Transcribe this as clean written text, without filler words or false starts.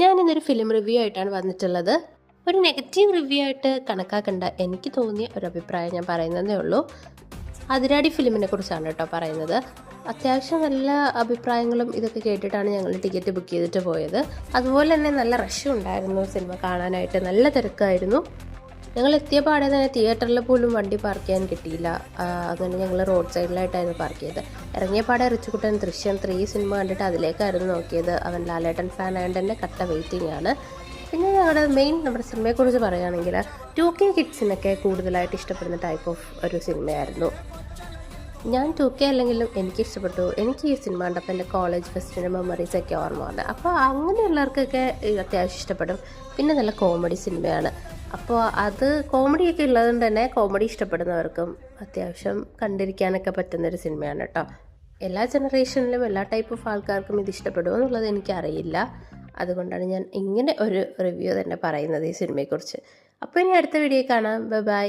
ഞാനിന്നൊരു film review ആയിട്ടാണ് വന്നിട്ടുള്ളത്. ഒരു നെഗറ്റീവ് റിവ്യൂ ആയിട്ട് കണക്കാക്കേണ്ട, എനിക്ക് തോന്നിയ ഒരു അഭിപ്രായം ഞാൻ പറയുന്നതേ ഉള്ളൂ. അതിരാടി ഫിലിമിനെ കുറിച്ചാണ് കേട്ടോ പറയുന്നത്. അത്യാവശ്യം നല്ല അഭിപ്രായങ്ങളും ഇതൊക്കെ കേട്ടിട്ടാണ് ഞങ്ങൾ ടിക്കറ്റ് ബുക്ക് ചെയ്തിട്ട് പോയത്. അതുപോലെ തന്നെ നല്ല റഷും ഉണ്ടായിരുന്നു സിനിമ കാണാനായിട്ട്, നല്ല തിരക്കായിരുന്നു. ഞങ്ങൾ എത്തിയ പാടെ തന്നെ തിയേറ്ററിൽ പോലും വണ്ടി പാർക്ക് ചെയ്യാൻ കിട്ടിയില്ല. അങ്ങനെ ഞങ്ങൾ റോഡ് സൈഡിലായിട്ടായിരുന്നു പാർക്ക് ചെയ്തത്. ഇറങ്ങിയ പാടെ റിച്ചുകുട്ടൻ ദൃശ്യം 3 സിനിമ കണ്ടിട്ട് അതിലേക്കായിരുന്നു നോക്കിയത്. അവൻ ലാലേട്ടൻ ഫാൻ ആയതുകൊണ്ട് തന്നെ കട്ട വെയിറ്റിംഗ് ആണ്. പിന്നെ ഞങ്ങളുടെ നമ്മുടെ സിനിമയെക്കുറിച്ച് പറയുകയാണെങ്കിൽ 2K കിഡ്സിനൊക്കെ കൂടുതലായിട്ട് ഇഷ്ടപ്പെടുന്ന ടൈപ്പ് ഓഫ് ഒരു സിനിമയായിരുന്നു. ഞാൻ 2K അല്ലെങ്കിലും എനിക്കിഷ്ടപ്പെട്ടു. എനിക്ക് ഈ സിനിമ കണ്ടപ്പോൾ എൻ്റെ കോളേജ് ഫെസ്റ്റിൻ്റെ മെമ്മറീസൊക്കെ ഓർമ്മ വന്നത്. അപ്പോൾ അങ്ങനെയുള്ളവർക്കൊക്കെ അത്യാവശ്യം ഇഷ്ടപ്പെടും. പിന്നെ നല്ല കോമഡി സിനിമയാണ്. അപ്പോൾ അത് കോമഡിയൊക്കെ ഉള്ളതുകൊണ്ട് തന്നെ കോമഡി ഇഷ്ടപ്പെടുന്നവർക്കും അത്യാവശ്യം കണ്ടിരിക്കാനൊക്കെ പറ്റുന്നൊരു സിനിമയാണ് കേട്ടോ. എല്ലാ ജനറേഷനിലും എല്ലാ ടൈപ്പ് ഓഫ് ആൾക്കാർക്കും ഇത് ഇഷ്ടപ്പെടുമോ എന്നുള്ളത് എനിക്കറിയില്ല. അതുകൊണ്ടാണ് ഞാൻ ഇങ്ങനെ ഒരു റിവ്യൂ തന്നെ പറയുന്നത് ഈ സിനിമയെക്കുറിച്ച്. അപ്പോൾ ഇനി അടുത്ത വീഡിയോ കാണാം. ബൈ.